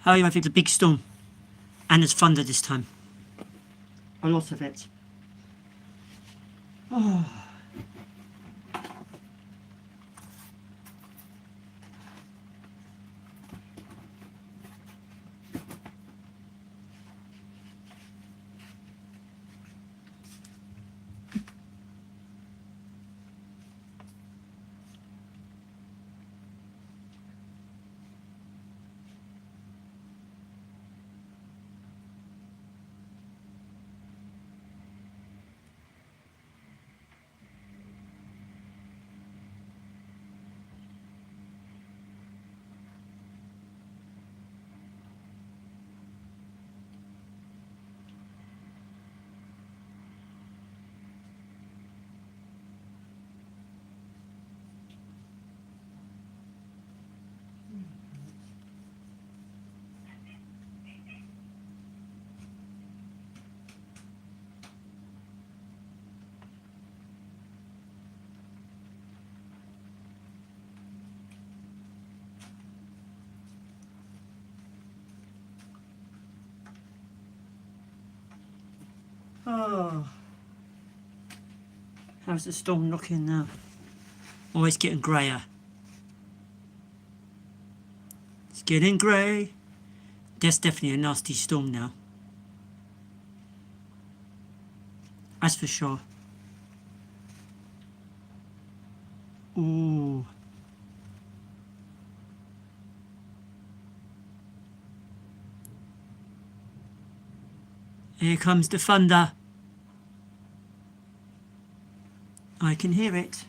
Oh, I think a big storm. And there's thunder this time. A lot of it. Oh. Oh. How's the storm looking now? Oh, it's getting greyer. It's getting grey. That's definitely a nasty storm now. That's for sure. Ooh. Here comes the thunder. I can hear it.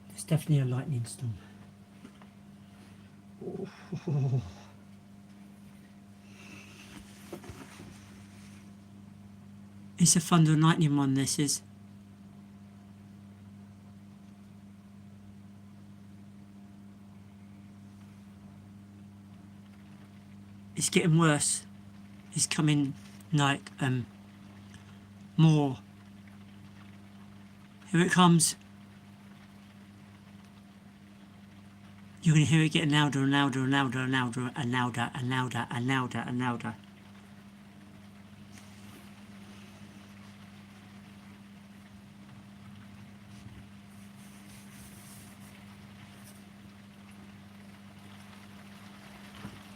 It's definitely a lightning storm. Oh. It's a thunder and lightning one, this is. It's getting worse. It's coming like more. Here it comes. You're going to hear it getting louder and louder and louder and louder and louder and louder and louder and louder.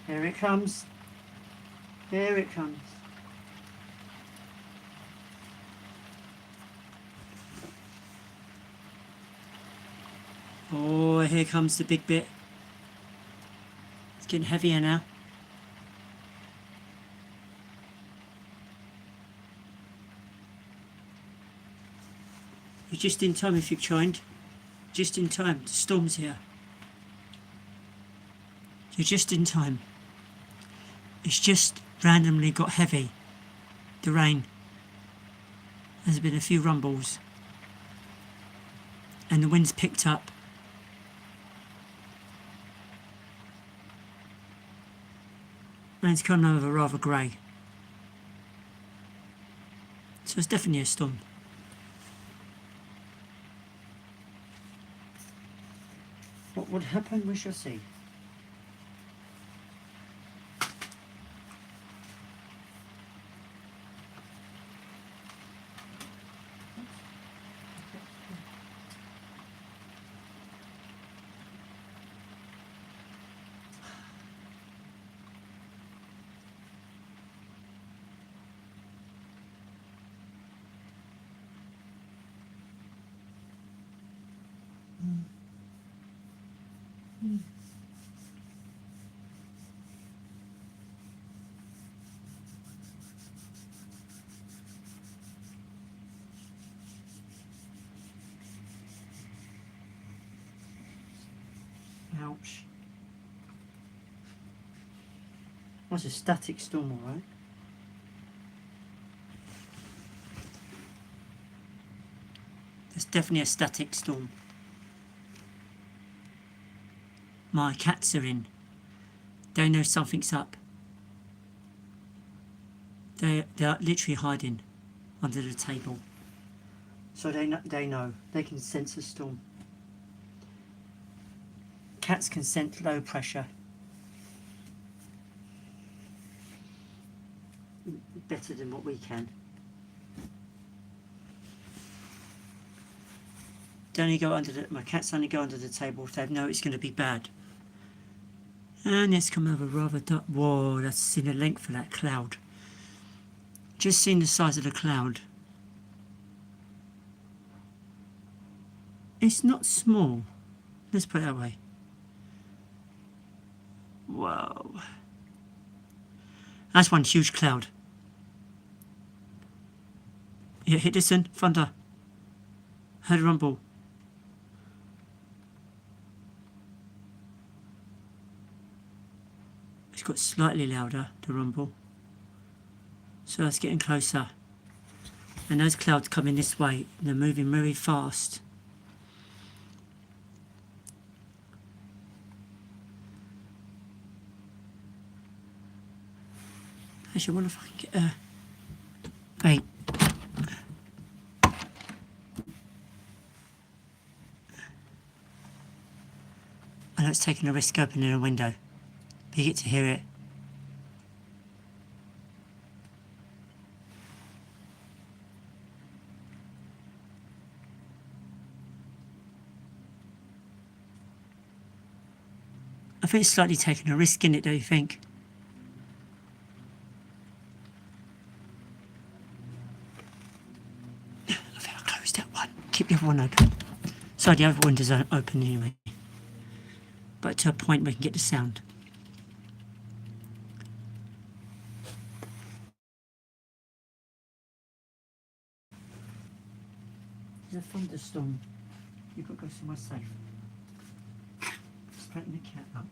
Here it comes. Here it comes. Oh, here comes the big bit. It's getting heavier now. You're just in time if you've joined. Just in time. The storm's here. You're just in time. It's just randomly got heavy. The rain. There's been a few rumbles. And the wind's picked up. Rain's coming over rather grey. So it's definitely a storm. What would happen, we shall see. Ouch. That's a static storm, alright. That's definitely a static storm. My cats are in. They know something's up. They are literally hiding under the table. so they know. They can sense a storm. Cats can sense low pressure better than what we can. My cats only go under the table if they know it's going to be bad. And let's come over rather dark. Whoa, that's seen the length of that cloud. Just seen the size of the cloud. It's not small. Let's put it that way. Whoa. That's one huge cloud. Yeah, hit this in. Thunder. Heard a rumble. It's got slightly louder, the rumble. So it's getting closer. And those clouds coming this way. They're moving very fast. Actually, I wonder if I can get a... Wait. I know it's taking a risk opening a window, but you get to hear it. I think it's slightly taking a risk in it, don't you think? I think I closed that one. Keep the other one open. Sorry, the other windows aren't open anyway. But to a point we can get the sound. There's a thunderstorm. You've got to go somewhere safe. Straighten the cat up.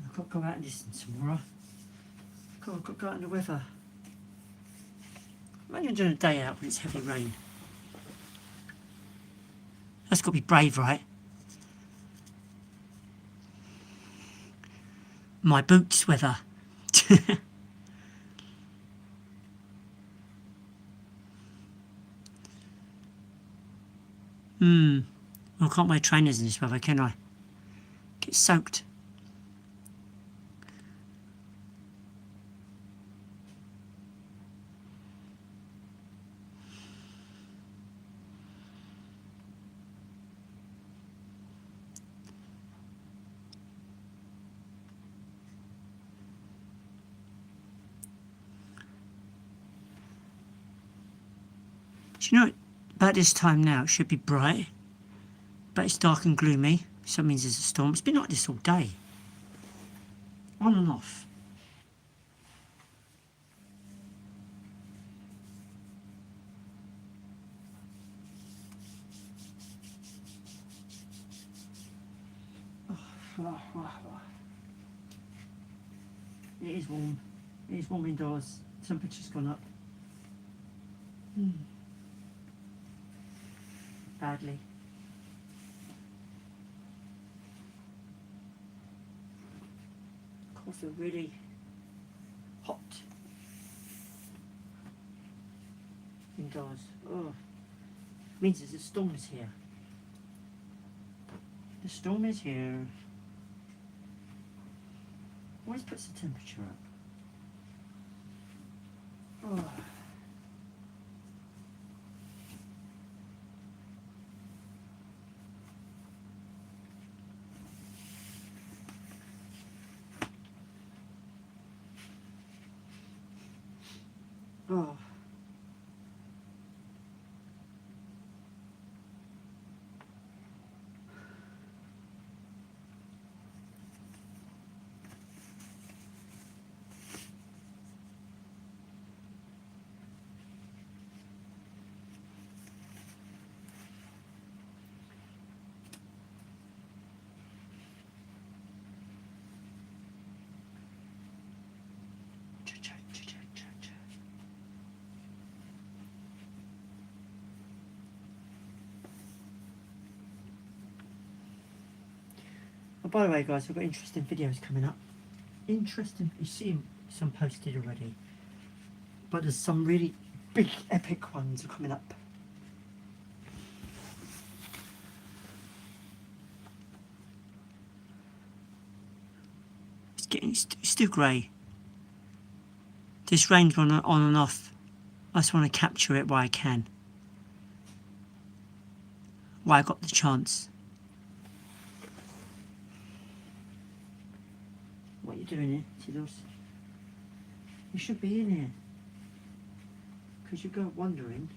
I've got to go out and listen tomorrow. I've got to go out in the weather. Imagine doing a day out when it's heavy rain. That's got to be brave, right? My boots weather. Well, I can't wear trainers in this weather, can I? Get soaked. Do you know, about this time now, it should be bright, but it's dark and gloomy, so that means there's a storm. It's been like this all day. On and off. It is warm. It is warm indoors. Temperature's gone up. Badly. Of course, they're really hot indoors. Oh, means there's a storm is here. The storm is here. Always puts the temperature up. Oh. Oh. Oh, by the way, guys, I've got interesting videos coming up. Interesting. You see some posted already, but there's some really big, epic ones are coming up. It's still grey. This rain's on and off. I just want to capture it while I can. While I got the chance. What are you doing here, Tiddles? You should be in here. Because you go wandering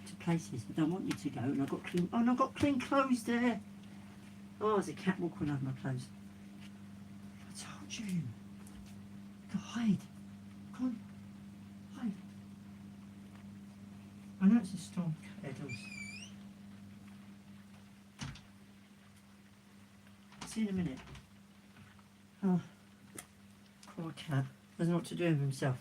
to places I don't want you to go, and I've got clean. Oh, and I've got clean clothes there. Oh, there's a cat walking over my clothes. I told you. Go hide. Come on. Hide. I know it's a storm, Tiddles. See you in a minute. Oh, poor cat. Doesn't know what to do with himself.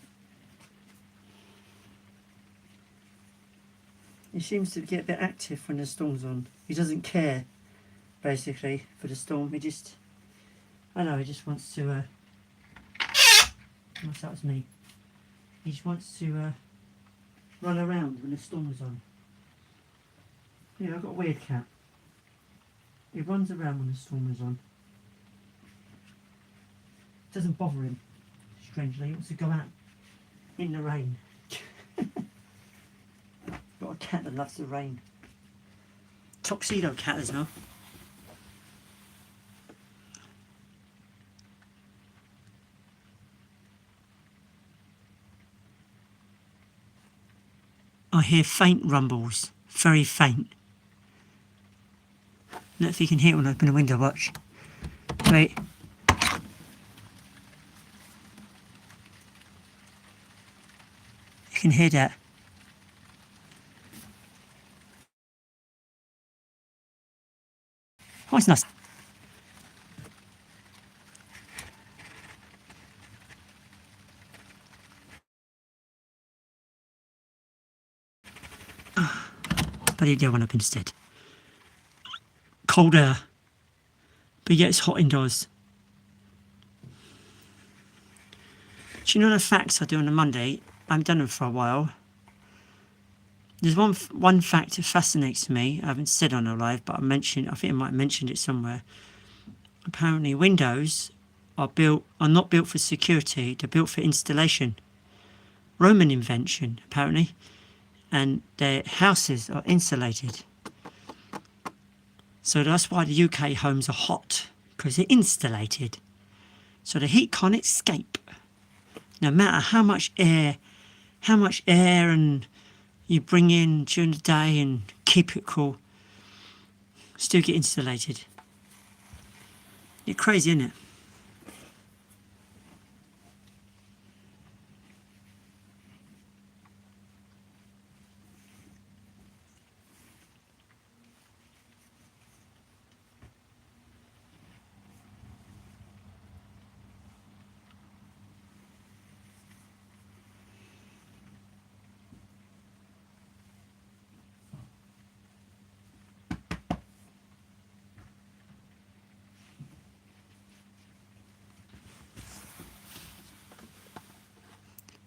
He seems to get a bit active when the storm's on. He doesn't care, basically, for the storm. He just, I know, he just wants to, that was me. He just wants to run around when the storm's on. Yeah, I've got a weird cat. He runs around when the storm is on. It doesn't bother him, strangely. He wants to go out in the rain. Got a cat that loves the rain. Tuxedo cat as well. I hear faint rumbles, very faint. Look if you can hear it when I open the window, watch. Wait. You can hear that. Oh, it's nice. But he did one up instead. Cold air. But yet it's hot indoors. Do you know the facts I do on a Monday? I haven't done them for a while. There's one fact that fascinates me. I haven't said on a live, but I think I might have mentioned it somewhere. Apparently windows are not built for security, they're built for installation. Roman invention, apparently. And their houses are insulated. So that's why the UK homes are hot, because they're insulated. So the heat can't escape. No matter how much air and you bring in during the day and keep it cool, still get insulated. You're crazy, isn't it?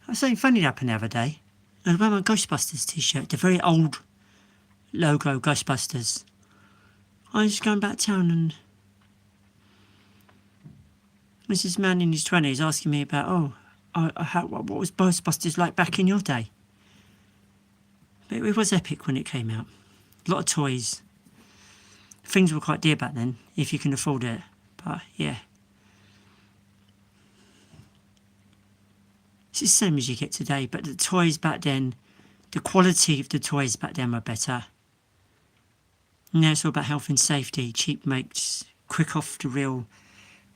I was something funny happened the other day. I wear my Ghostbusters t-shirt, the very old logo Ghostbusters. I was just going back town and there's this man in his 20s asking me about, what was Ghostbusters like back in your day? But it was epic when it came out. A lot of toys. Things were quite dear back then, if you can afford it. But yeah. It's the same as you get today, but the toys back then, the quality of the toys back then were better. Now it's all about health and safety, cheap makes, quick off the reel.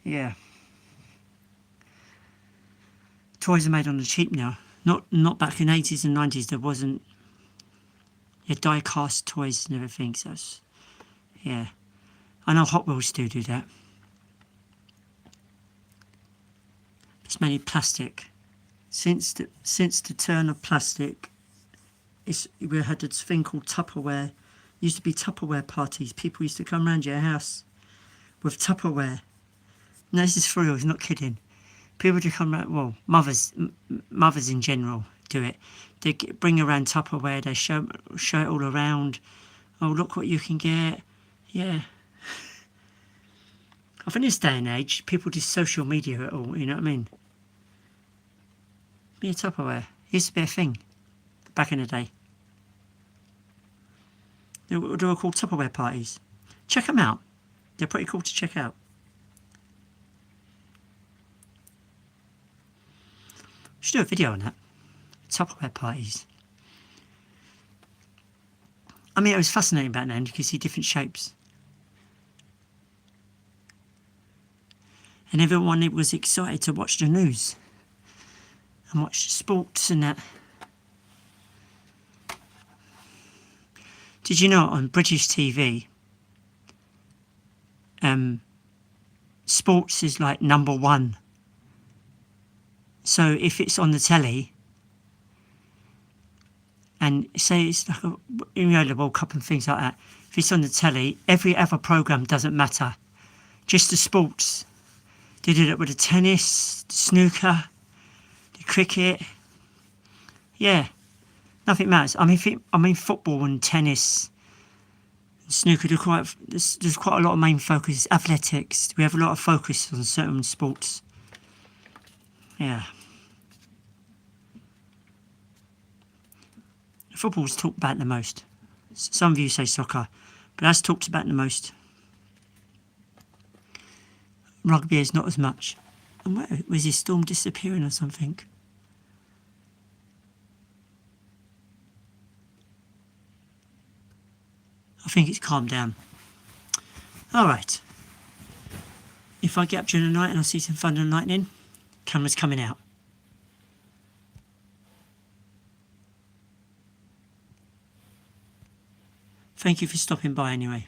Yeah. Toys are made on the cheap now. Not back in the 80s and 90s, there wasn't die cast toys and everything, so yeah. I know Hot Wheels still do that. It's mainly plastic. Since the turn of plastic, we had this thing called Tupperware. It used to be Tupperware parties. People used to come round your house with Tupperware No, this is for real, he's not kidding. People do come around, well, mothers in general do it. They bring around Tupperware, they show it all around. Oh, look what you can get. Yeah. I think in this day and age, people do social media at all, you know what I mean? Be a Tupperware. It used to be a thing back in the day. They were called Tupperware parties. Check them out. They're pretty cool to check out. Should do a video on that. Tupperware parties. I mean, it was fascinating back then. You could see different shapes. And everyone was excited to watch the news. And watch sports and that. Did you know on British TV, sports is like #1. So if it's on the telly, and say it's like the World Cup and things like that, if it's on the telly, every other programme doesn't matter. Just the sports. They did it with the tennis, the snooker, the cricket. Yeah, nothing matters. I mean football and tennis, and snooker. There's quite a lot of main focus. Athletics. We have a lot of focus on certain sports. Yeah. Football's talked about the most. Some of you say soccer, but that's talked about the most. Rugby is not as much. And where was his storm disappearing or something? I think it's calmed down. Alright. If I get up during the night and I see some thunder and lightning, camera's coming out. Thank you for stopping by anyway.